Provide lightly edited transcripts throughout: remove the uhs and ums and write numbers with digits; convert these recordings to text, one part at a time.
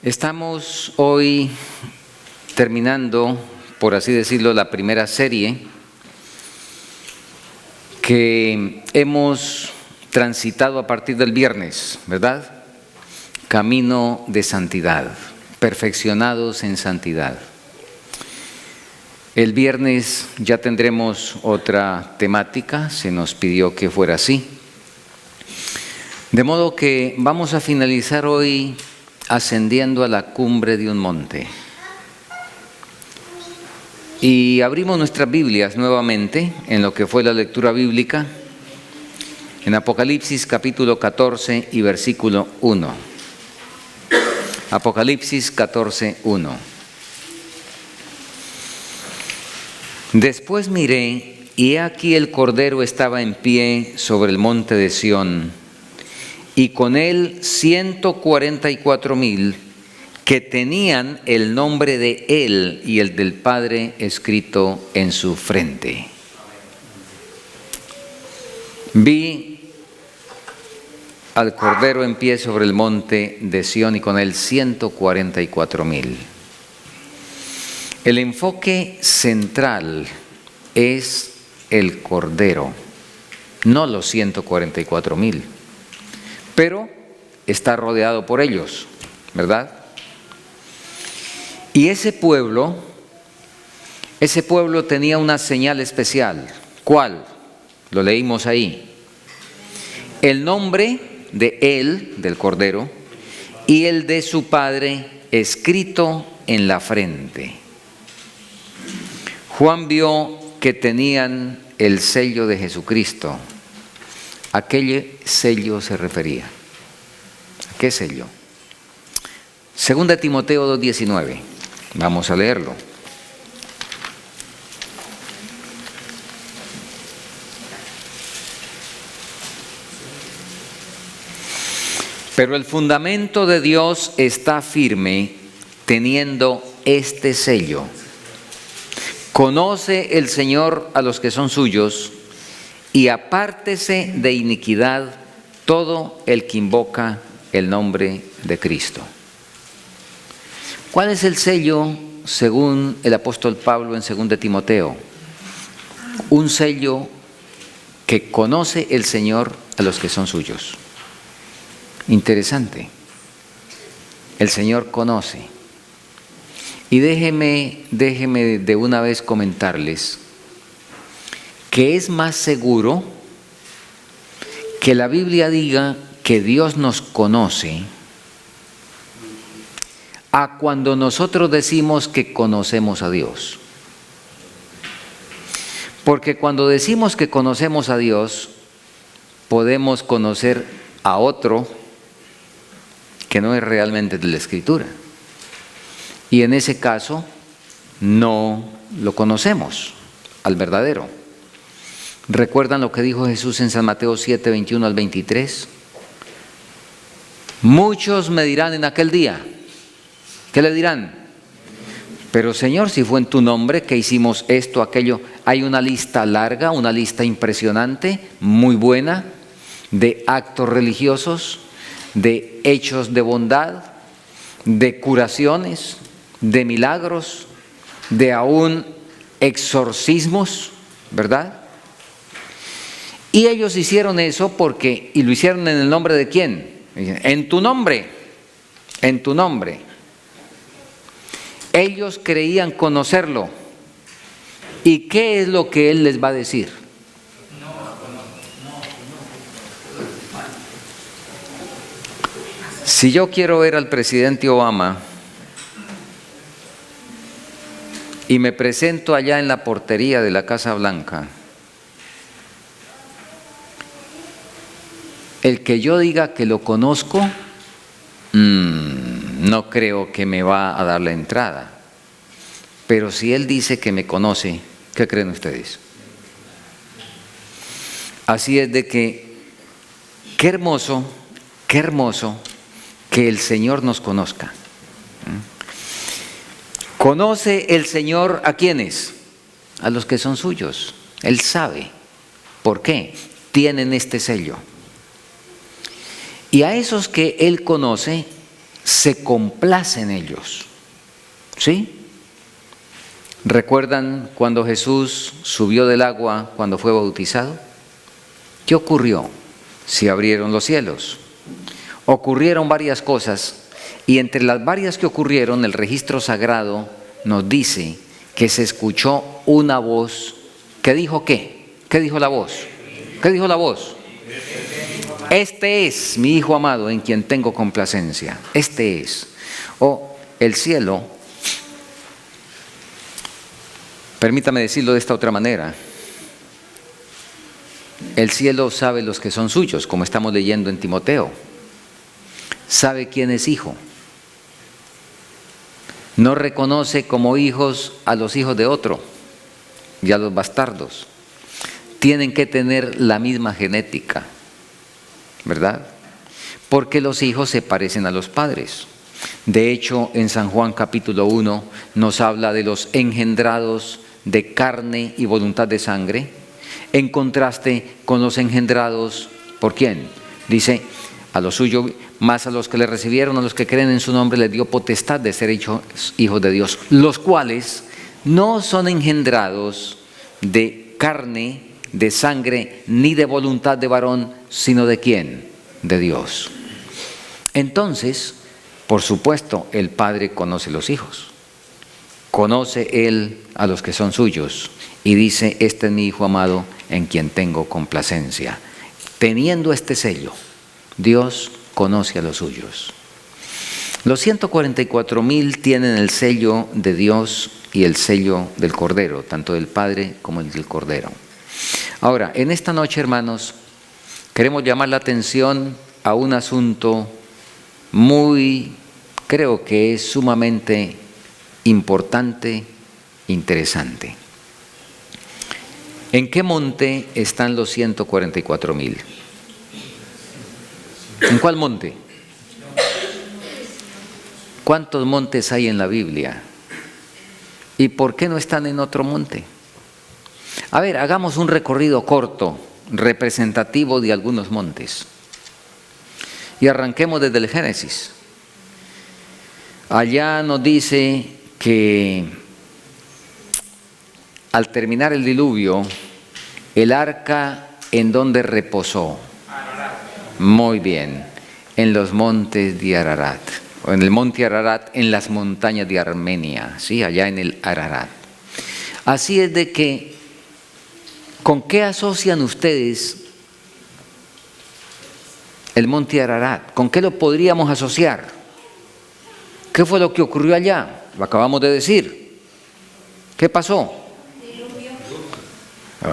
Estamos hoy terminando, por así decirlo, la primera serie que hemos transitado a partir del viernes, ¿verdad? Camino de santidad, perfeccionados en santidad. El viernes ya tendremos otra temática, se nos pidió que fuera así. De modo que vamos a finalizar hoy ascendiendo a la cumbre de un monte. Y abrimos nuestras Biblias nuevamente en lo que fue la lectura bíblica, en Apocalipsis capítulo 14 y versículo 1. Apocalipsis 14, 1. Después miré, y he aquí el Cordero estaba en pie sobre el monte de Sión, y con él 144,000 que tenían el nombre de él y el del Padre escrito en su frente. Vi al Cordero en pie sobre el monte de Sión y con él 144,000. El enfoque central es el Cordero, no los 144,000. Pero está rodeado por ellos, ¿verdad? Y ese pueblo tenía una señal especial. ¿Cuál? Lo leímos ahí. El nombre de él, del Cordero, y el de su Padre escrito en la frente. Juan vio que tenían el sello de Jesucristo. ¿A qué sello se refería? ¿A qué sello? 2 Timoteo 2:19. Vamos a leerlo. Pero el fundamento de Dios está firme, teniendo este sello. Conoce el Señor a los que son suyos, y apártese de iniquidad todo el que invoca el nombre de Cristo. ¿Cuál es el sello según el apóstol Pablo en 2 Timoteo? Un sello que conoce el Señor a los que son suyos. Interesante. El Señor conoce. Y déjeme de una vez comentarles que es más seguro que la Biblia diga que Dios nos conoce a cuando nosotros decimos que conocemos a Dios. Porque cuando decimos que conocemos a Dios, podemos conocer a otro que no es realmente de la Escritura. Y en ese caso, no lo conocemos al verdadero. ¿Recuerdan lo que dijo Jesús en San Mateo 7, 21 al 23? Muchos me dirán en aquel día. ¿Qué le dirán? Pero Señor, si fue en tu nombre que hicimos esto, aquello. Hay una lista larga, una lista impresionante, muy buena, de actos religiosos, de hechos de bondad, de curaciones, de milagros, de aún exorcismos, ¿verdad? Y ellos hicieron eso y lo hicieron en el nombre de ¿quién? En tu nombre, en tu nombre. Ellos creían conocerlo. ¿Y qué es lo que Él les va a decir? Si yo quiero ver al presidente Obama y me presento allá en la portería de la Casa Blanca, el que yo diga que lo conozco, no creo que me va a dar la entrada. Pero si él dice que me conoce, ¿qué creen ustedes? Así es de que, qué hermoso que el Señor nos conozca. ¿Conoce el Señor a quiénes? A los que son suyos. Él sabe. ¿Por qué? Tienen este sello. Y a esos que Él conoce, se complace en ellos. ¿Sí? ¿Recuerdan cuando Jesús subió del agua cuando fue bautizado? ¿Qué ocurrió? Se abrieron los cielos. Ocurrieron varias cosas y entre las varias que ocurrieron, el registro sagrado nos dice que se escuchó una voz. ¿Qué dijo qué? ¿Qué dijo la voz? ¿Qué dijo la voz? Este es mi Hijo amado en quien tengo complacencia. Este es. El cielo, permítame decirlo de esta otra manera. El cielo sabe los que son suyos, como estamos leyendo en Timoteo. Sabe quién es hijo. No reconoce como hijos a los hijos de otro y a los bastardos. Tienen que tener la misma genética, ¿verdad? Porque los hijos se parecen a los padres. De hecho, en San Juan capítulo 1 nos habla de los engendrados de carne y voluntad de sangre, en contraste con los engendrados, ¿por quién? Dice, a los suyos, más a los que le recibieron, a los que creen en su nombre, les dio potestad de ser hechos hijos de Dios, los cuales no son engendrados de carne, de sangre, ni de voluntad de varón, sino de ¿quién? De Dios. Entonces, por supuesto, el Padre conoce los hijos. Conoce Él a los que son suyos y dice, este es mi Hijo amado en quien tengo complacencia. Teniendo este sello, Dios conoce a los suyos. Los 144,000 tienen el sello de Dios y el sello del Cordero, tanto del Padre como el del Cordero. Ahora, en esta noche, hermanos, queremos llamar la atención a un asunto creo que es sumamente importante, interesante. ¿En qué monte están los 144,000? ¿En cuál monte? ¿Cuántos montes hay en la Biblia? ¿Y por qué no están en otro monte? A ver, hagamos un recorrido corto, representativo de algunos montes. Y arranquemos desde el Génesis. Allá nos dice que al terminar el diluvio, el arca ¿en dónde reposó? Muy bien, en los montes de Ararat, o en el monte Ararat, en las montañas de Armenia, ¿sí? Allá en el Ararat. Así es de que, ¿con qué asocian ustedes el monte Ararat? ¿Con qué lo podríamos asociar? ¿Qué fue lo que ocurrió allá? Lo acabamos de decir. ¿Qué pasó?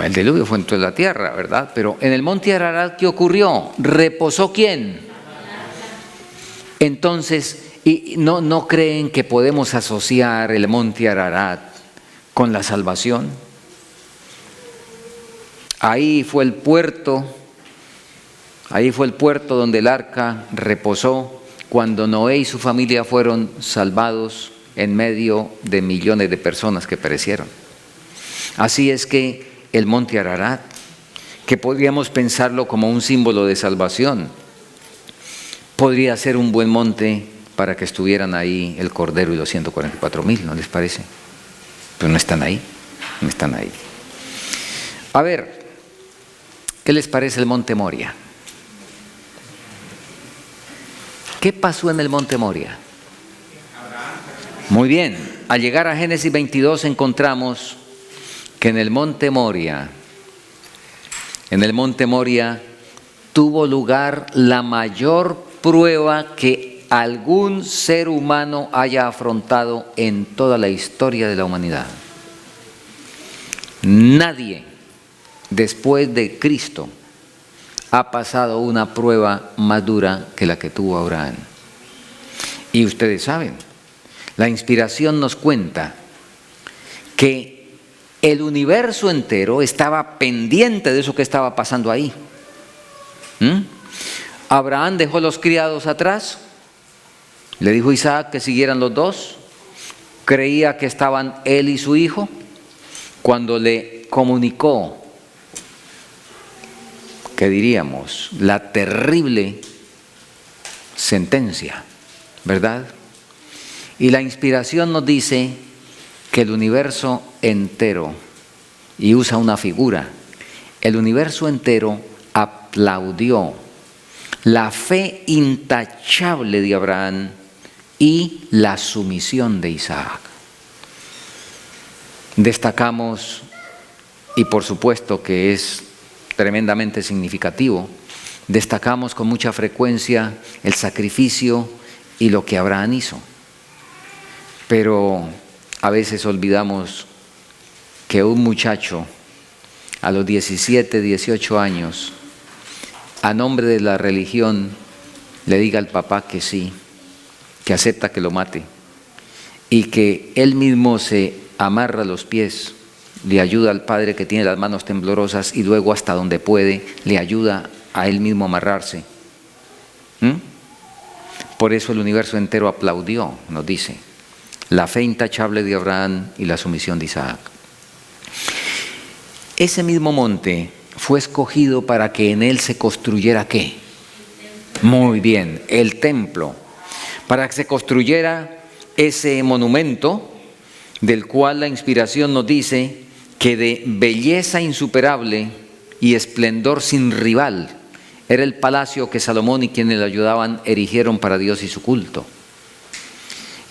El diluvio fue en toda la tierra, ¿verdad? Pero en el monte Ararat, ¿qué ocurrió? ¿Reposó quién? Entonces, ¿y no creen que podemos asociar el monte Ararat con la salvación? Ahí fue el puerto donde el arca reposó cuando Noé y su familia fueron salvados en medio de millones de personas que perecieron. Así es que el monte Ararat, que podríamos pensarlo como un símbolo de salvación, podría ser un buen monte para que estuvieran ahí el Cordero y los 144,000, ¿no les parece? Pero no están ahí, no están ahí. A ver, ¿qué les parece el monte Moria? ¿Qué pasó en el monte Moria? Muy bien, al llegar a Génesis 22 encontramos que en el monte Moria tuvo lugar la mayor prueba que algún ser humano haya afrontado en toda la historia de la humanidad. Nadie después de Cristo ha pasado una prueba más dura que la que tuvo Abraham. Y ustedes saben, la inspiración nos cuenta que el universo entero estaba pendiente de eso que estaba pasando ahí. Abraham dejó los criados atrás, le dijo a Isaac que siguieran los dos, creía que estaban él y su hijo, cuando le comunicó, ¿qué diríamos? La terrible sentencia. ¿verdad? Y la inspiración nos dice que el universo entero, y usa una figura, el universo entero aplaudió la fe intachable de Abraham y la sumisión de Isaac. Destacamos, y por supuesto que es tremendamente significativo, destacamos con mucha frecuencia el sacrificio y lo que Abraham hizo. Pero a veces olvidamos que un muchacho a los 17, 18 años, a nombre de la religión, le diga al papá que sí, que acepta que lo mate y que él mismo se amarra los pies, le ayuda al padre que tiene las manos temblorosas y luego hasta donde puede le ayuda a él mismo a amarrarse. Por eso el universo entero aplaudió, nos dice, la fe intachable de Abraham y la sumisión de Isaac. Ese mismo monte fue escogido para que en él se construyera ¿qué? Muy bien, el templo. Para que se construyera ese monumento del cual la inspiración nos dice que de belleza insuperable y esplendor sin rival era el palacio que Salomón y quienes le ayudaban erigieron para Dios y su culto.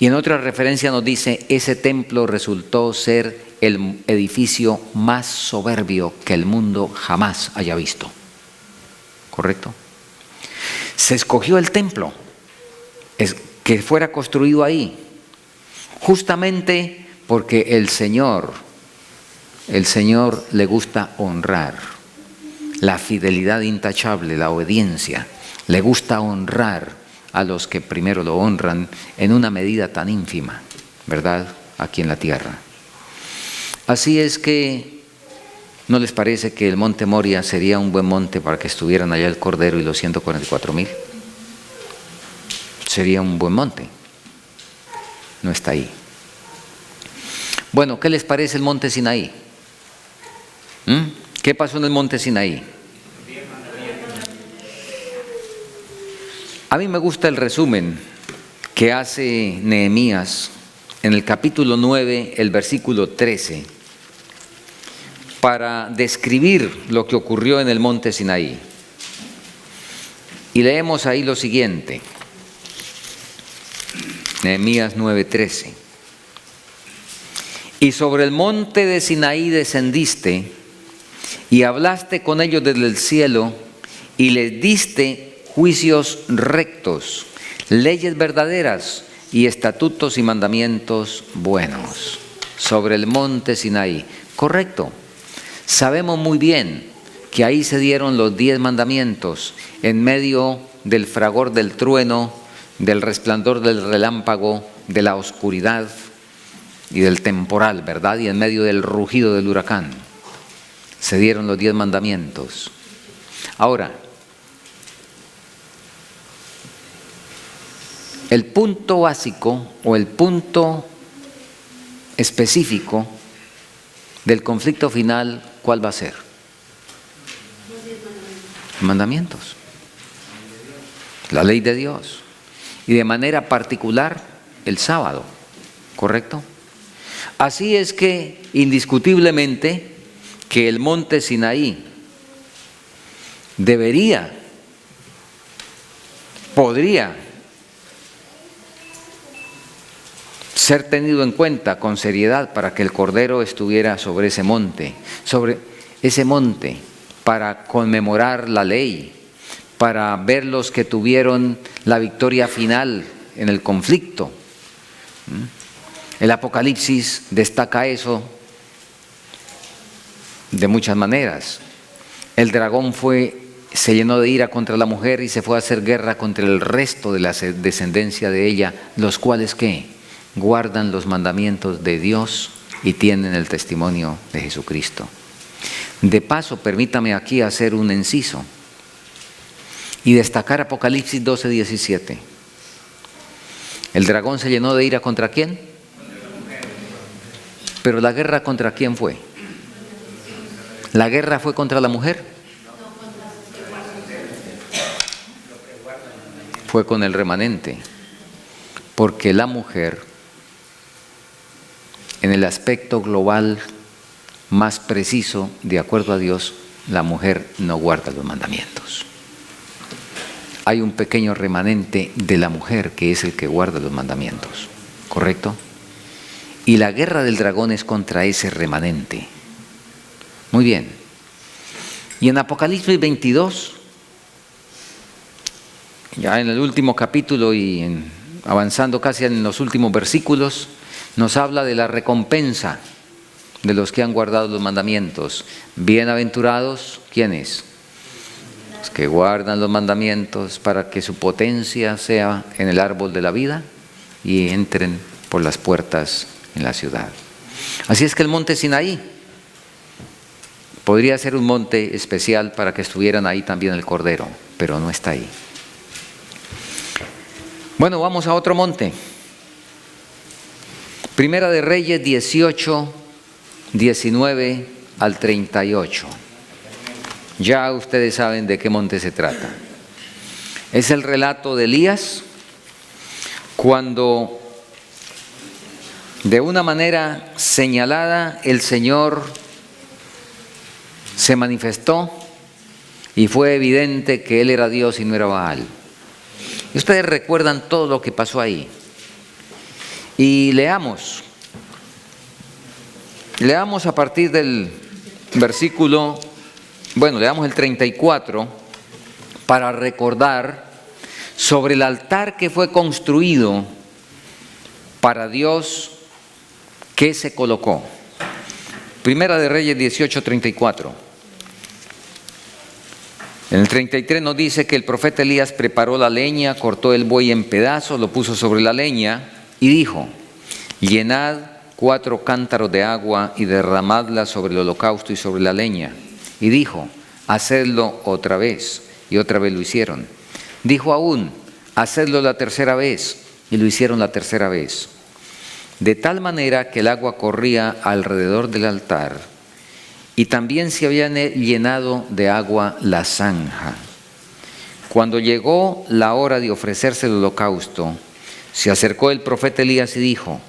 Y en otra referencia nos dice, ese templo resultó ser el edificio más soberbio que el mundo jamás haya visto. ¿Correcto? Se escogió el templo que fuera construido ahí, justamente porque el Señor le gusta honrar la fidelidad intachable, la obediencia, le gusta honrar a los que primero lo honran en una medida tan ínfima, ¿verdad? Aquí en la tierra. Así es que, ¿no les parece que el monte Moria sería un buen monte para que estuvieran allá el Cordero y los 144,000? Sería un buen monte. No está ahí. Bueno, ¿qué les parece el monte Sinaí? ¿Qué pasó en el monte Sinaí? A mí me gusta el resumen que hace Nehemías en el capítulo 9, el versículo 13, para describir lo que ocurrió en el monte Sinaí. Y leemos ahí lo siguiente, Nehemías 9:13. Y sobre el monte de Sinaí descendiste y hablaste con ellos desde el cielo y les diste juicios rectos, leyes verdaderas y estatutos y mandamientos buenos. Sobre el monte Sinaí. Correcto. Sabemos muy bien que ahí se dieron los 10 mandamientos en medio del fragor del trueno, del resplandor del relámpago, de la oscuridad y del temporal, ¿verdad? Y en medio del rugido del huracán. Se dieron los 10 mandamientos. Ahora, el punto básico o el punto específico del conflicto final, ¿cuál va a ser? Mandamientos. La ley de Dios. Y de manera particular, el sábado. ¿Correcto? Así es que, indiscutiblemente, que el monte Sinaí podría ser tenido en cuenta con seriedad para que el Cordero estuviera sobre ese monte, para conmemorar la ley, para ver los que tuvieron la victoria final en el conflicto. El Apocalipsis destaca eso de muchas maneras. El dragón se llenó de ira contra la mujer y se fue a hacer guerra contra el resto de la descendencia de ella, los cuales ¿qué? Guardan los mandamientos de Dios y tienen el testimonio de Jesucristo. De paso, permítame aquí hacer un inciso y destacar Apocalipsis 12:17. ¿El dragón se llenó de ira contra quién? Pero la guerra ¿contra quién fue? ¿La guerra fue contra la mujer? Fue con el remanente. Porque la mujer, en el aspecto global más preciso, de acuerdo a Dios, la mujer no guarda los mandamientos. Hay un pequeño remanente de la mujer que es el que guarda los mandamientos, ¿correcto? Y la guerra del dragón es contra ese remanente. Muy bien. Y en Apocalipsis 22, ya en el último capítulo y avanzando casi en los últimos versículos, nos habla de la recompensa de los que han guardado los mandamientos. Bienaventurados, ¿quiénes? Los que guardan los mandamientos para que su potencia sea en el árbol de la vida y entren por las puertas en la ciudad. Así es que el monte Sinaí podría ser un monte especial para que estuvieran ahí también el Cordero, pero no está ahí. Bueno, vamos a otro monte. Primera de Reyes 18, 19 al 38. Ya ustedes saben de qué monte se trata. Es el relato de Elías cuando de una manera señalada el Señor se manifestó y fue evidente que Él era Dios y no era Baal. Y ustedes recuerdan todo lo que pasó ahí. Y leamos a partir del versículo, leamos el 34 para recordar sobre el altar que fue construido para Dios que se colocó. Primera de Reyes 18, 34. En el 33 nos dice que el profeta Elías preparó la leña, cortó el buey en pedazos, lo puso sobre la leña y dijo: llenad 4 cántaros de agua y derramadla sobre el holocausto y sobre la leña. Y dijo: hacedlo otra vez. Y otra vez lo hicieron. Dijo aún: hacedlo la tercera vez. Y lo hicieron la tercera vez. De tal manera que el agua corría alrededor del altar, y también se había llenado de agua la zanja. Cuando llegó la hora de ofrecerse el holocausto, se acercó el profeta Elías y dijo: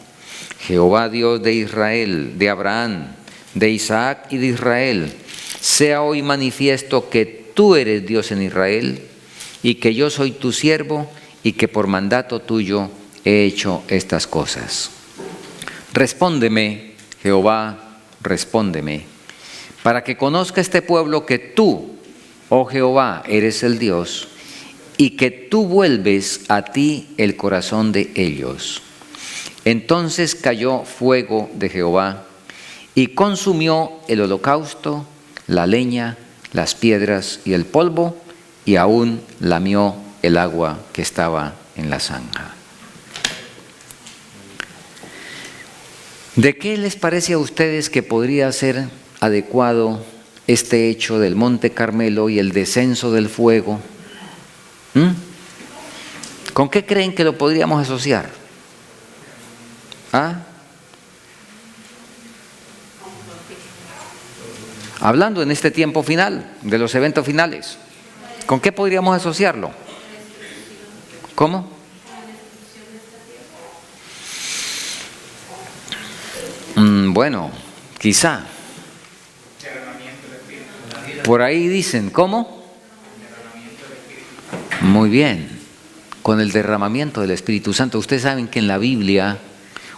Jehová Dios de Israel, de Abraham, de Isaac y de Israel, sea hoy manifiesto que tú eres Dios en Israel y que yo soy tu siervo y que por mandato tuyo he hecho estas cosas. Respóndeme, Jehová, respóndeme, para que conozca este pueblo que tú, oh Jehová, eres el Dios y que tú vuelves a ti el corazón de ellos. Entonces cayó fuego de Jehová y consumió el holocausto, la leña, las piedras y el polvo, y aún lamió el agua que estaba en la zanja. ¿De qué les parece a ustedes que podría ser adecuado este hecho del Monte Carmelo y el descenso del fuego? ¿Con qué creen que lo podríamos asociar? Hablando en este tiempo final, de los eventos finales, ¿con qué podríamos asociarlo? ¿Cómo? Bueno, quizá. Por ahí dicen, ¿cómo? Muy bien, con el derramamiento del Espíritu Santo. Ustedes saben que en la Biblia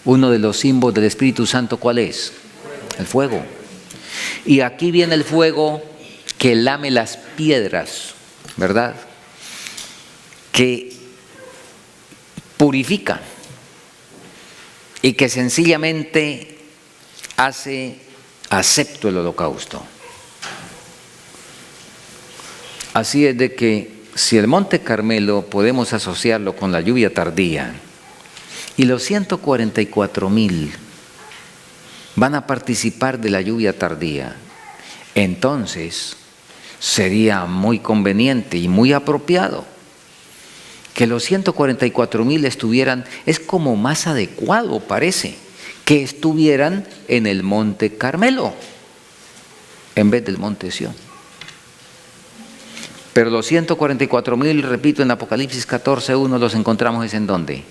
uno de los símbolos del Espíritu Santo, ¿cuál es? El fuego. Y aquí viene el fuego que lame las piedras, ¿verdad? Que purifica y que sencillamente hace acepto el holocausto. Así es de que si el Monte Carmelo podemos asociarlo con la lluvia tardía y los 144,000 van a participar de la lluvia tardía, entonces sería muy conveniente y muy apropiado que los 144,000 estuvieran, es como más adecuado parece, que estuvieran en el Monte Carmelo en vez del Monte Sión. Pero los 144,000, repito, en Apocalipsis 14:1 los encontramos ¿en dónde?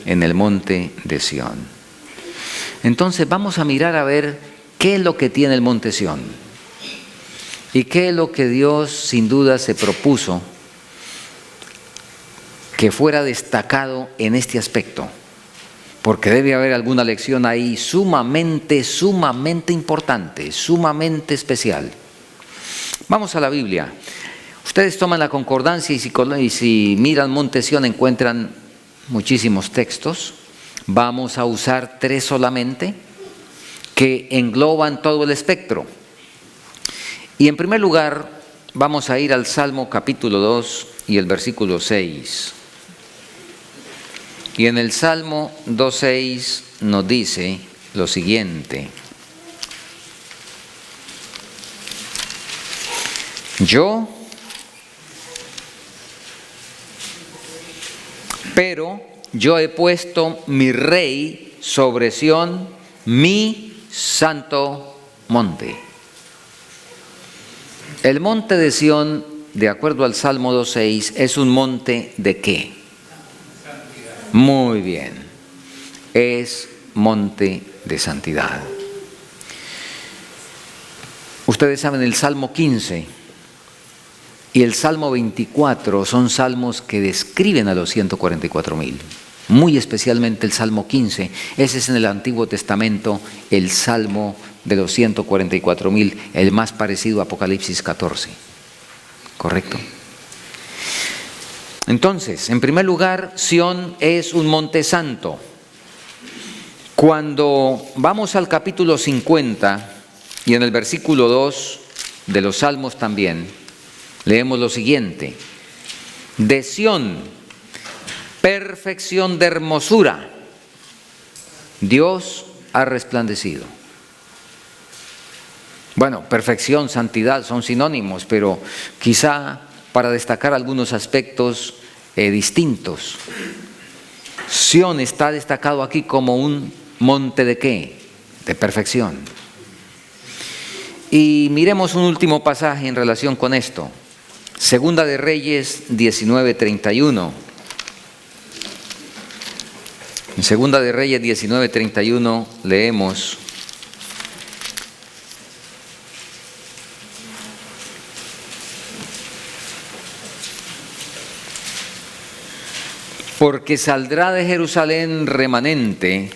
en el monte de Sión. Entonces vamos a mirar a ver qué es lo que tiene el monte Sión y qué es lo que Dios sin duda se propuso que fuera destacado en este aspecto, porque debe haber alguna lección ahí sumamente importante, sumamente especial. Vamos a la Biblia. Ustedes toman la concordancia y si miran monte Sión encuentran muchísimos textos. Vamos a usar 3 solamente que engloban todo el espectro. Y en primer lugar vamos a ir al Salmo capítulo 2 y el versículo 6. Y en el Salmo 2.6 nos dice lo siguiente: Pero yo he puesto mi rey sobre Sión, mi santo monte. El monte de Sión, de acuerdo al Salmo 2.6, es un monte ¿de qué? Muy bien, es monte de santidad. Ustedes saben, el Salmo 15 y el Salmo 24 son salmos que describen a los 144,000. Muy especialmente el Salmo 15, ese es en el Antiguo Testamento el Salmo de los 144,000, el más parecido a Apocalipsis 14. ¿Correcto? Entonces, en primer lugar, Sión es un monte santo. Cuando vamos al capítulo 50 y en el versículo 2 de los Salmos también, leemos lo siguiente: de Sión, perfección de hermosura, Dios ha resplandecido. Bueno, perfección, santidad son sinónimos, pero quizá para destacar algunos aspectos distintos. Sión está destacado aquí como un monte ¿de qué? De perfección. Y miremos un último pasaje en relación con esto. Segunda de Reyes 19:31. En Segunda de Reyes 19:31 leemos: porque saldrá de Jerusalén remanente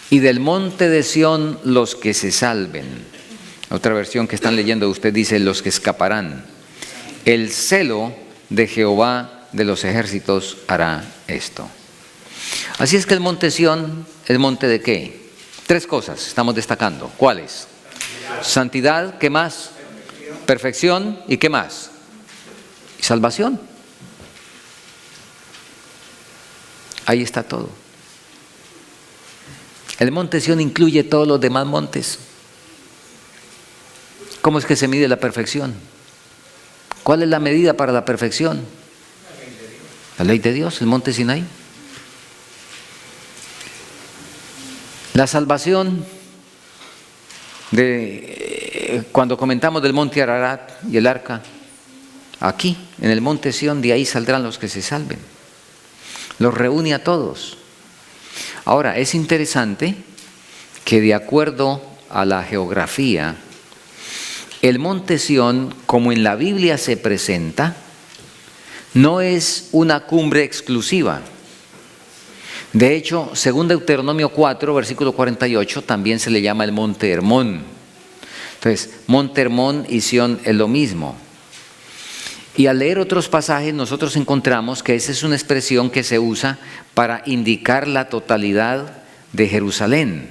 y del monte de Sión los que se salven. Otra versión que están leyendo usted dice: los que escaparán. El celo de Jehová de los ejércitos hará esto. Así es que el monte Sión, ¿el monte de qué? 3 cosas estamos destacando. ¿Cuáles? Santidad, ¿qué más? Perfección, ¿y qué más? Y salvación. Ahí está todo. El monte Sión incluye todos los demás montes. ¿Cómo es que se mide la perfección? ¿Cuál es la medida para la perfección? La ley de Dios, el monte Sinaí. La salvación, cuando comentamos del monte Ararat y el arca, aquí, en el monte Sión, de ahí saldrán los que se salven. Los reúne a todos. Ahora, es interesante que de acuerdo a la geografía, el monte Sión, como en la Biblia se presenta, no es una cumbre exclusiva. De hecho, según Deuteronomio 4, versículo 48, también se le llama el monte Hermón. Entonces, monte Hermón y Sión es lo mismo. Y al leer otros pasajes nosotros encontramos que esa es una expresión que se usa para indicar la totalidad de Jerusalén,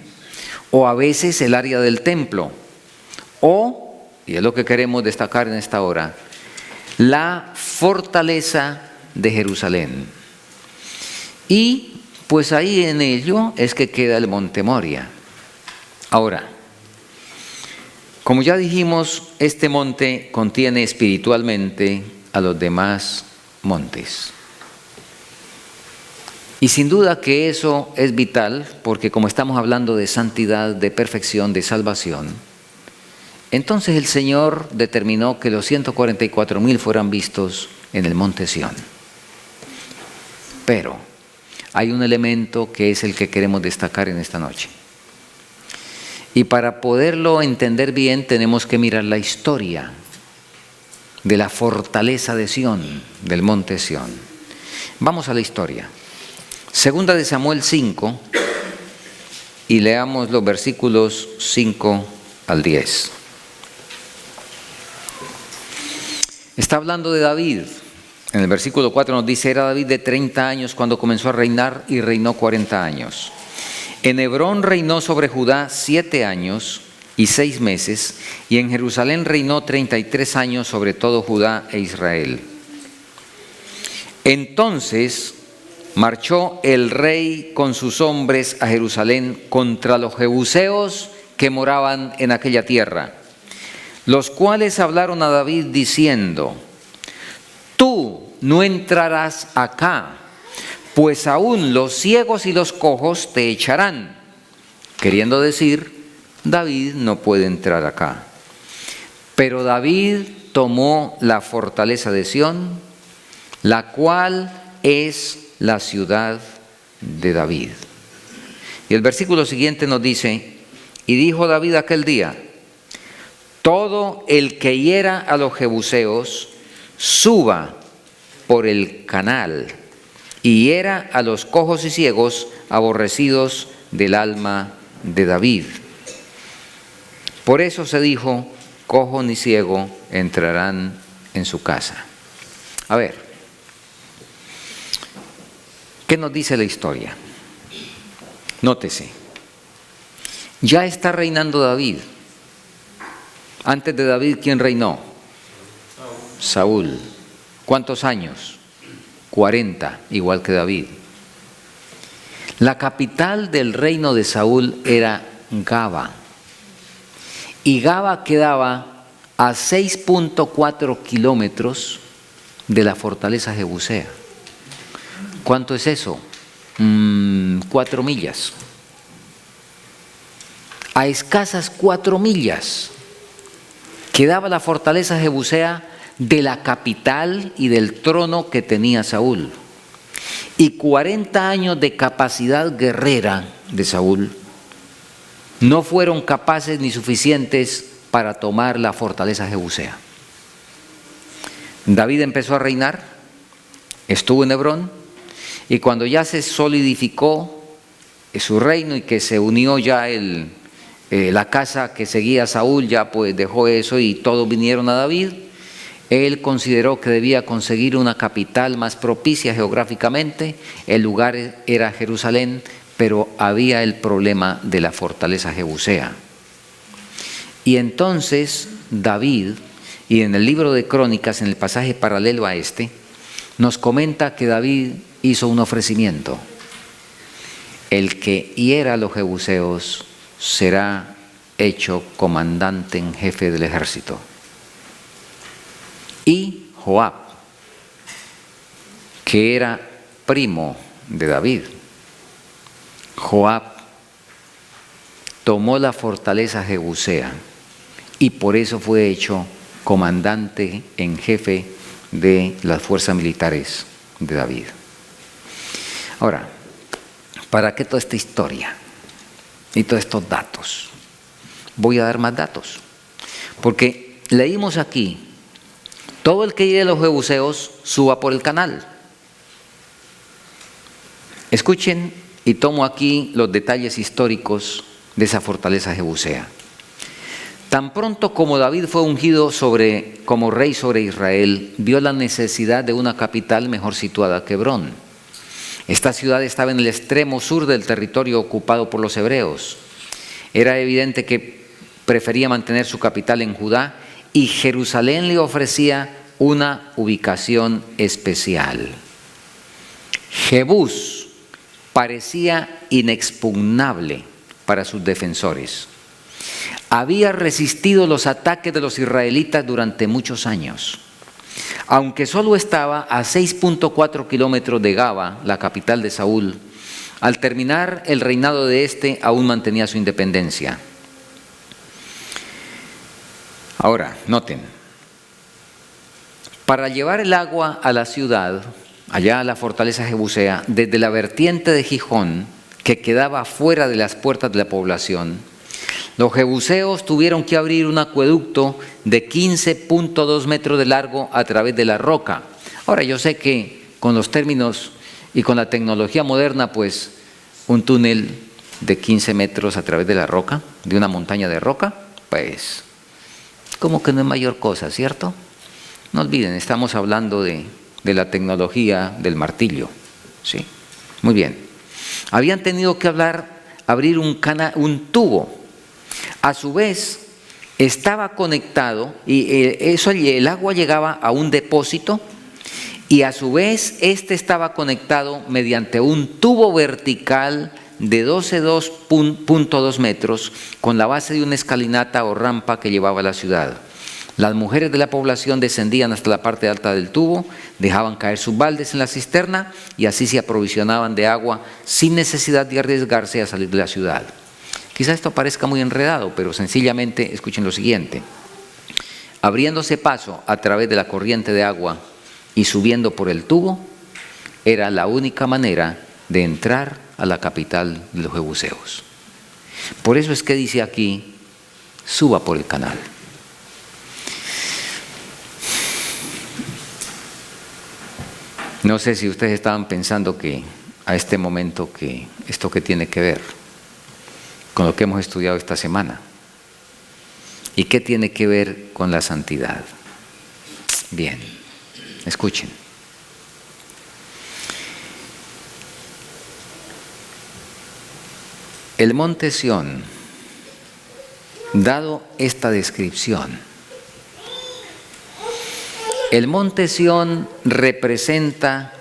o a veces el área del templo, o, y es lo que queremos destacar en esta hora, la fortaleza de Jerusalén. Y pues ahí en ello es que queda el monte Moria. Ahora, como ya dijimos, este monte contiene espiritualmente a los demás montes. Y sin duda que eso es vital, porque como estamos hablando de santidad, de perfección, de salvación, entonces el Señor determinó que los 144,000 fueran vistos en el monte Sión. Pero hay un elemento que es el que queremos destacar en esta noche. Y para poderlo entender bien tenemos que mirar la historia de la fortaleza de Sión, del monte Sión. Vamos a la historia. Segunda de Samuel 5 y leamos los versículos 5 al 10. Está hablando de David. En el versículo 4 nos dice, era David de 30 años cuando comenzó a reinar y reinó 40 años. En Hebrón reinó sobre Judá 7 años y 6 meses, y en Jerusalén reinó 33 años sobre todo Judá e Israel. Entonces marchó el rey con sus hombres a Jerusalén contra los jebuseos que moraban en aquella tierra, los cuales hablaron a David diciendo, tú no entrarás acá, pues aún los ciegos y los cojos te echarán. Queriendo decir, David no puede entrar acá. Pero David tomó la fortaleza de Sión, la cual es la ciudad de David. Y el versículo siguiente nos dice, y dijo David aquel día, todo el que hiera a los jebuseos, suba por el canal y hiera a los cojos y ciegos aborrecidos del alma de David. Por eso se dijo, cojo ni ciego entrarán en su casa. A ver, ¿qué nos dice la historia? Nótese, ya está reinando David. Antes de David, ¿quién reinó? Saúl. ¿Cuántos años? 40, igual que David. La capital del reino de Saúl era Gaba. Y Gaba quedaba a 6.4 kilómetros de la fortaleza jebusea. ¿Cuánto es eso? 4 millas. A escasas 4 millas quedaba la fortaleza jebusea de la capital y del trono que tenía Saúl. Y 40 años de capacidad guerrera de Saúl no fueron capaces ni suficientes para tomar la fortaleza jebusea. David empezó a reinar, estuvo en Hebrón, y cuando ya se solidificó su reino y que se unió ya la casa que seguía a Saúl, ya pues dejó eso y todos vinieron a David. Él consideró que debía conseguir una capital más propicia geográficamente. El lugar era Jerusalén, pero había el problema de la fortaleza jebusea. Y entonces David, y en el libro de Crónicas, en el pasaje paralelo a este, nos comenta que David hizo un ofrecimiento. El que hiera a los jebuseos será hecho comandante en jefe del ejército. Y Joab, que era primo de David, Joab tomó la fortaleza jebusea y por eso fue hecho comandante en jefe de las fuerzas militares de David. Ahora, ¿para qué toda esta historia y todos estos datos? Voy a dar más datos, porque leímos aquí, todo el que llegue a los jebuseos suba por el canal. Escuchen, y tomo aquí los detalles históricos de esa fortaleza jebusea. Tan pronto como David fue ungido como rey sobre Israel, vio la necesidad de una capital mejor situada que Hebrón. Esta ciudad estaba en el extremo sur del territorio ocupado por los hebreos. Era evidente que prefería mantener su capital en Judá y Jerusalén le ofrecía una ubicación especial. Jebús parecía inexpugnable para sus defensores. Había resistido los ataques de los israelitas durante muchos años. Aunque solo estaba a 6.4 kilómetros de Gaba, la capital de Saúl, al terminar el reinado de este aún mantenía su independencia. Ahora, noten, para llevar el agua a la ciudad allá a la fortaleza jebusea, desde la vertiente de Gijón, que quedaba fuera de las puertas de la población, los jebuseos tuvieron que abrir un acueducto de 15.2 metros de largo a través de la roca. Ahora, yo sé que con los términos y con la tecnología moderna, pues un túnel de 15 metros a través de la roca, de una montaña de roca, pues como que no es mayor cosa, ¿cierto? No olviden, estamos hablando de la tecnología del martillo, ¿sí? Muy bien. Habían tenido que abrir un tubo. A su vez, estaba conectado, y el agua llegaba a un depósito, y a su vez este estaba conectado mediante un tubo vertical de 12.2 metros con la base de una escalinata o rampa que llevaba a la ciudad. Las mujeres de la población descendían hasta la parte alta del tubo, dejaban caer sus baldes en la cisterna y así se aprovisionaban de agua sin necesidad de arriesgarse a salir de la ciudad. Quizá esto parezca muy enredado, pero sencillamente escuchen lo siguiente. Abriéndose paso a través de la corriente de agua y subiendo por el tubo, era la única manera de entrar a la capital de los jebuseos. Por eso es que dice aquí, suba por el canal. No sé si ustedes estaban pensando que a este momento que esto que tiene que ver con lo que hemos estudiado esta semana y qué tiene que ver con la santidad. Bien, escuchen. El monte Sión, dado esta descripción, el monte Sión representa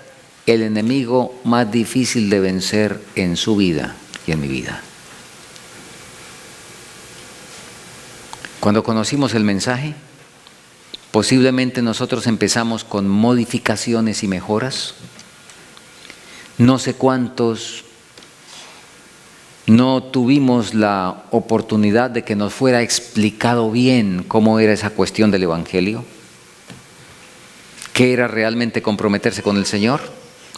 el enemigo más difícil de vencer en su vida y en mi vida. Cuando conocimos el mensaje, posiblemente nosotros empezamos con modificaciones y mejoras. No sé cuántos no tuvimos la oportunidad de que nos fuera explicado bien cómo era esa cuestión del Evangelio, qué era realmente comprometerse con el Señor,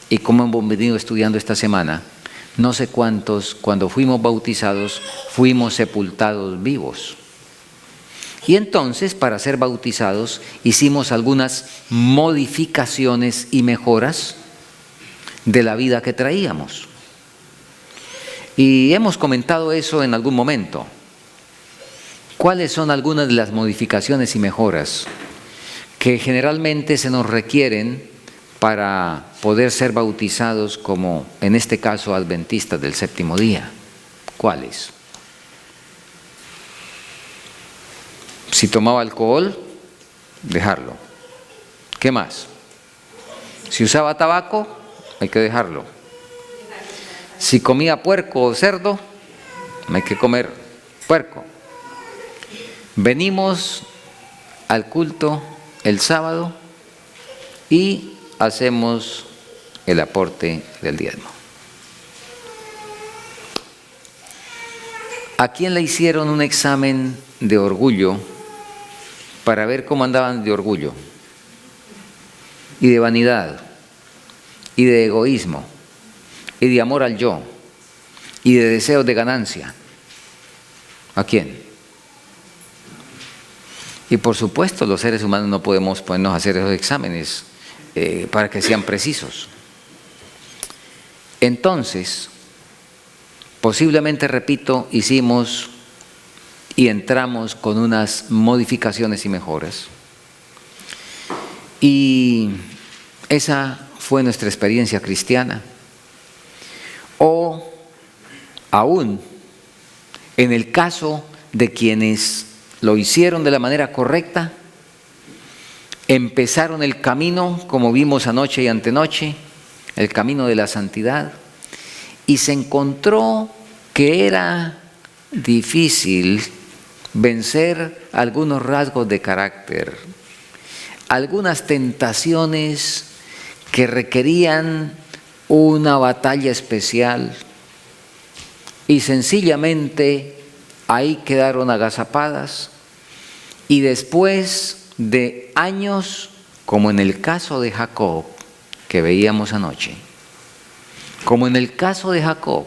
y como hemos venido estudiando esta semana, no sé cuántos, cuando fuimos bautizados, fuimos sepultados vivos. Y entonces, para ser bautizados, hicimos algunas modificaciones y mejoras de la vida que traíamos. Y hemos comentado eso en algún momento. ¿Cuáles son algunas de las modificaciones y mejoras que generalmente se nos requieren para poder ser bautizados como, en este caso, adventistas del séptimo día? ¿Cuáles? Si tomaba alcohol, dejarlo. ¿Qué más? Si usaba tabaco, hay que dejarlo. Si comía puerco o cerdo, hay que comer puerco. Venimos al culto el sábado y hacemos el aporte del diezmo. ¿A quién le hicieron un examen de orgullo para ver cómo andaban de orgullo y de vanidad y de egoísmo y de amor al yo y de deseos de ganancia? ¿A quién? Y por supuesto los seres humanos no podemos ponernos a hacer esos exámenes para que sean precisos. Entonces, posiblemente, repito, hicimos y entramos con unas modificaciones y mejoras. Y esa fue nuestra experiencia cristiana. O aún, en el caso de quienes lo hicieron de la manera correcta, empezaron el camino, como vimos anoche y antenoche, el camino de la santidad, y se encontró que era difícil vencer algunos rasgos de carácter, algunas tentaciones que requerían una batalla especial, y sencillamente ahí quedaron agazapadas, y después de años, como en el caso de Jacob, que veíamos anoche. Como en el caso de Jacob,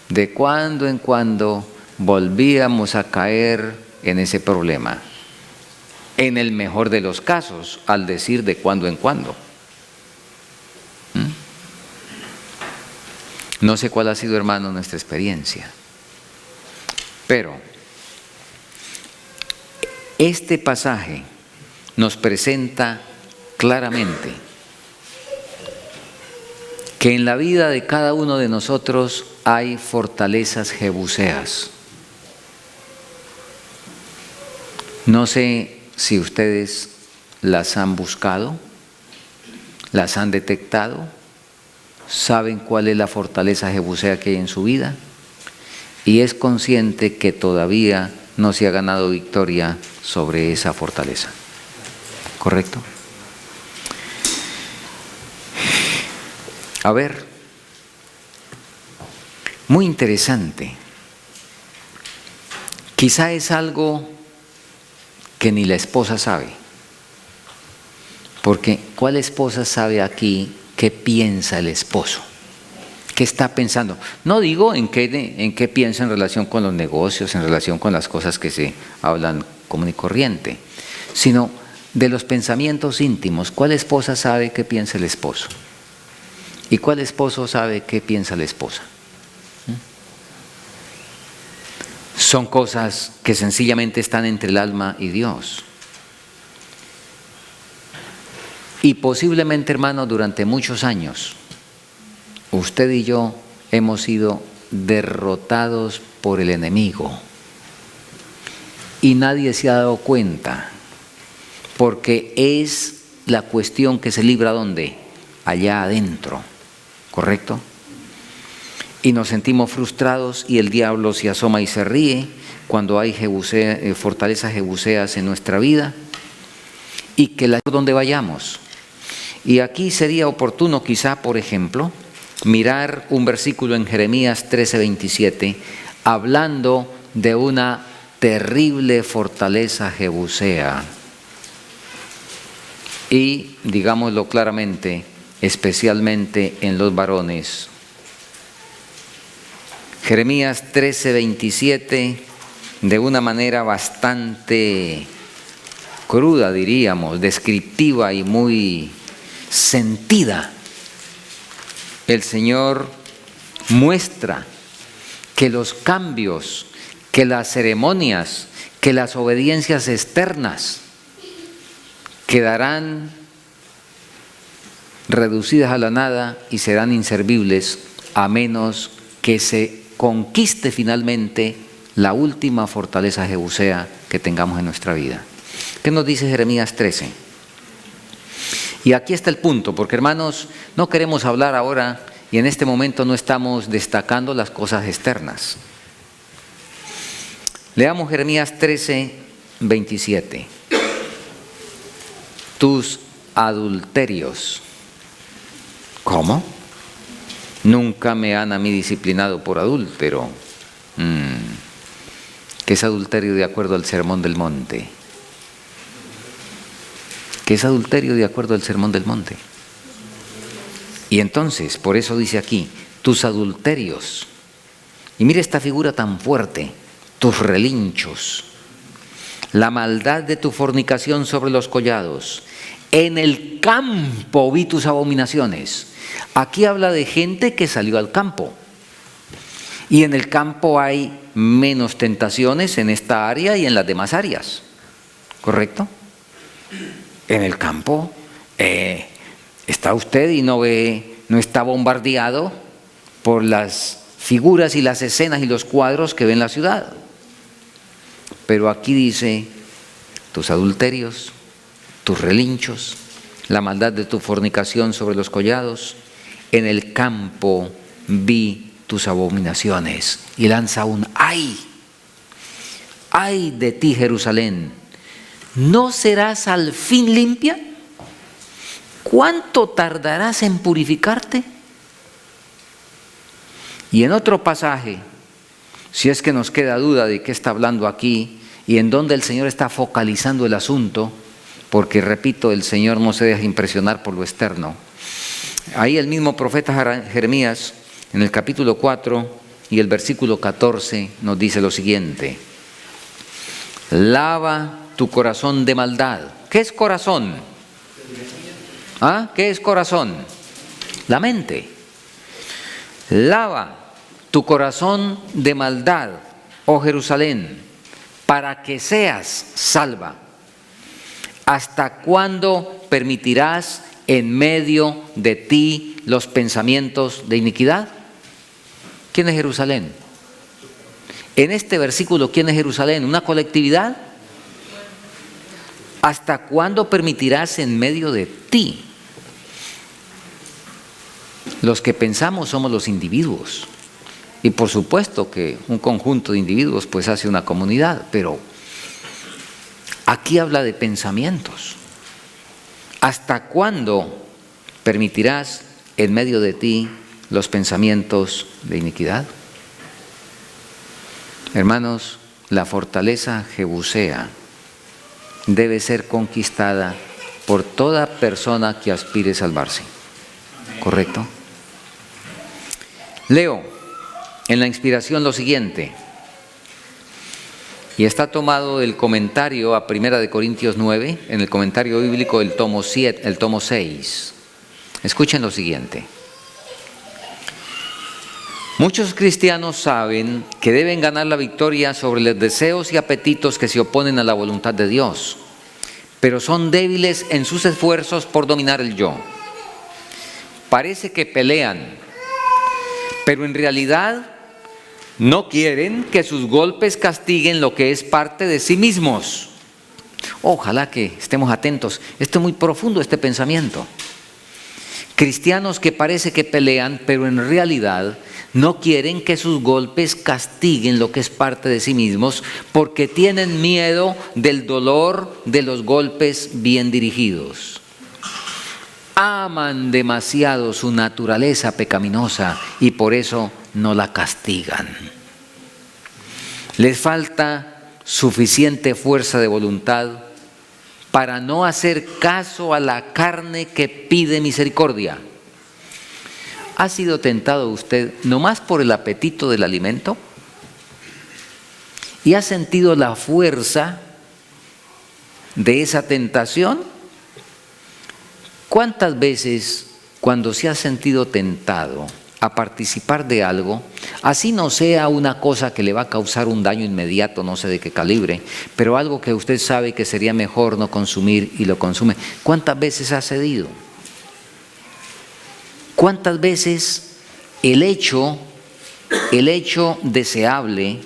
de cuando en cuando volvíamos a caer en ese problema. En el mejor de los casos, al decir de cuando en cuando. No sé cuál ha sido, hermano, nuestra experiencia. Pero este pasaje nos presenta claramente que en la vida de cada uno de nosotros hay fortalezas jebuseas. No sé si ustedes las han buscado, las han detectado, saben cuál es la fortaleza jebusea que hay en su vida y es consciente que todavía no se ha ganado victoria sobre esa fortaleza. ¿Correcto? A ver, muy interesante. Quizá es algo que ni la esposa sabe. Porque ¿cuál esposa sabe aquí qué piensa el esposo? ¿Qué está pensando? No digo en qué piensa en relación con los negocios, en relación con las cosas que se hablan común y corriente, sino de los pensamientos íntimos. ¿Cuál esposa sabe qué piensa el esposo? ¿Y cuál esposo sabe qué piensa la esposa? Son cosas que sencillamente están entre el alma y Dios. Y posiblemente, hermano, durante muchos años, usted y yo hemos sido derrotados por el enemigo. Y nadie se ha dado cuenta, porque es la cuestión que se libra ¿dónde? Allá adentro, ¿correcto? Y nos sentimos frustrados y el diablo se asoma y se ríe cuando hay fortalezas jebuseas en nuestra vida y que por donde vayamos. Y aquí sería oportuno quizá, por ejemplo, mirar un versículo en Jeremías 13:27, hablando de una terrible fortaleza jebusea. Y, digámoslo claramente, especialmente en los varones. Jeremías 13:27, de una manera bastante cruda, diríamos, descriptiva y muy sentida, el Señor muestra que los cambios, que las ceremonias, que las obediencias externas quedarán reducidas a la nada y serán inservibles a menos que se conquiste finalmente la última fortaleza jebusea que tengamos en nuestra vida. ¿Qué nos dice Jeremías 13? Y aquí está el punto, porque hermanos, no queremos hablar ahora y en este momento no estamos destacando las cosas externas. Leamos Jeremías 13:27. Tus adulterios. ¿Cómo? Nunca me han a mí disciplinado por adúltero. ¿Qué es adulterio de acuerdo al Sermón del Monte? ¿Qué es adulterio de acuerdo al Sermón del Monte? Y entonces, por eso dice aquí, tus adulterios. Y mire esta figura tan fuerte, tus relinchos, la maldad de tu fornicación sobre los collados. En el campo vi tus abominaciones. Aquí habla de gente que salió al campo. Y en el campo hay menos tentaciones en esta área y en las demás áreas. ¿Correcto? En el campo está usted y no está bombardeado por las figuras y las escenas y los cuadros que ve en la ciudad. Pero aquí dice, tus adulterios, tus relinchos, la maldad de tu fornicación sobre los collados, en el campo vi tus abominaciones. Y lanza un ¡ay! ¡Ay de ti, Jerusalén! ¿No serás al fin limpia? ¿Cuánto tardarás en purificarte? Y en otro pasaje, si es que nos queda duda de qué está hablando aquí y en dónde el Señor está focalizando el asunto, porque repito, el Señor no se deja impresionar por lo externo. Ahí el mismo profeta Jeremías, en el capítulo 4 y el versículo 14, nos dice lo siguiente: lava tu corazón de maldad. ¿Qué es corazón? ¿Ah? ¿Qué es corazón? La mente. Lava tu corazón de maldad, oh Jerusalén, para que seas salva. ¿Hasta cuándo permitirás en medio de ti los pensamientos de iniquidad? ¿Quién es Jerusalén? En este versículo, ¿quién es Jerusalén? ¿Una colectividad? ¿Hasta cuándo permitirás en medio de ti? Los que pensamos somos los individuos. Y por supuesto que un conjunto de individuos pues hace una comunidad, pero aquí habla de pensamientos. ¿Hasta cuándo permitirás en medio de ti los pensamientos de iniquidad? Hermanos, la fortaleza jebusea debe ser conquistada por toda persona que aspire a salvarse. ¿Correcto? Leo en la inspiración lo siguiente, y está tomado del comentario a 1 de Corintios 9, en el comentario bíblico del tomo 7, el tomo 6. Escuchen lo siguiente. Muchos cristianos saben que deben ganar la victoria sobre los deseos y apetitos que se oponen a la voluntad de Dios, pero son débiles en sus esfuerzos por dominar el yo. Parece que pelean, pero en realidad no quieren que sus golpes castiguen lo que es parte de sí mismos. Ojalá que estemos atentos. Esto es muy profundo, este pensamiento. Cristianos que parece que pelean, pero en realidad no quieren que sus golpes castiguen lo que es parte de sí mismos, porque tienen miedo del dolor de los golpes bien dirigidos. Aman demasiado su naturaleza pecaminosa y por eso no la castigan. Les falta suficiente fuerza de voluntad para no hacer caso a la carne que pide misericordia. ¿Ha sido tentado usted nomás por el apetito del alimento? ¿Y ha sentido la fuerza de esa tentación? ¿Cuántas veces cuando se ha sentido tentado a participar de algo, así no sea una cosa que le va a causar un daño inmediato, no sé de qué calibre, pero algo que usted sabe que sería mejor no consumir y lo consume? ¿Cuántas veces ha cedido? ¿Cuántas veces el hecho deseable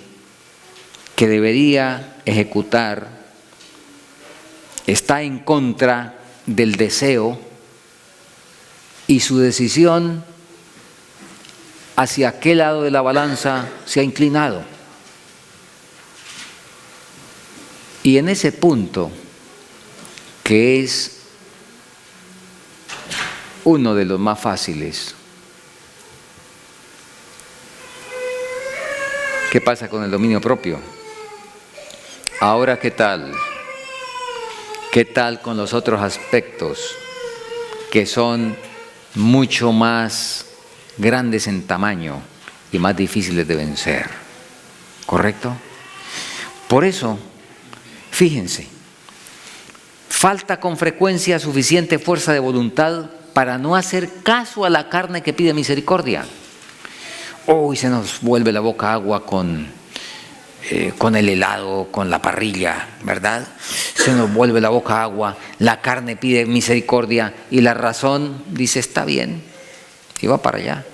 que debería ejecutar está en contra del deseo y su decisión hacia qué lado de la balanza se ha inclinado? Y en ese punto, que es uno de los más fáciles, ¿qué pasa con el dominio propio? Ahora, ¿qué tal? ¿Qué tal con los otros aspectos que son mucho más grandes en tamaño y más difíciles de vencer? ¿Correcto? Por eso, fíjense, falta con frecuencia suficiente fuerza de voluntad para no hacer caso a la carne que pide misericordia. Hoy se nos vuelve la boca agua con el helado, con la parrilla, ¿verdad? Se nos vuelve la boca agua, la carne pide misericordia y la razón dice está bien y va para allá.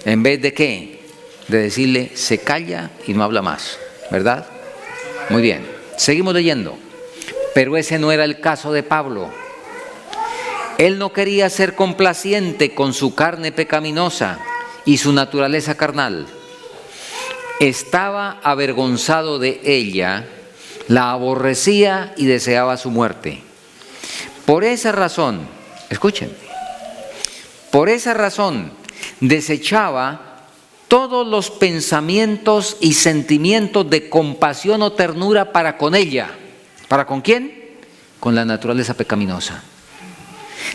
En vez de ¿qué? De decirle se calla y no habla más, ¿verdad? Muy bien, seguimos leyendo. Pero ese no era el caso de Pablo. Él no quería ser complaciente con su carne pecaminosa y su naturaleza carnal. Estaba avergonzado de ella, la aborrecía y deseaba su muerte. Por esa razón, escuchen, por esa razón desechaba todos los pensamientos y sentimientos de compasión o ternura para con ella. ¿Para con quién? Con la naturaleza pecaminosa.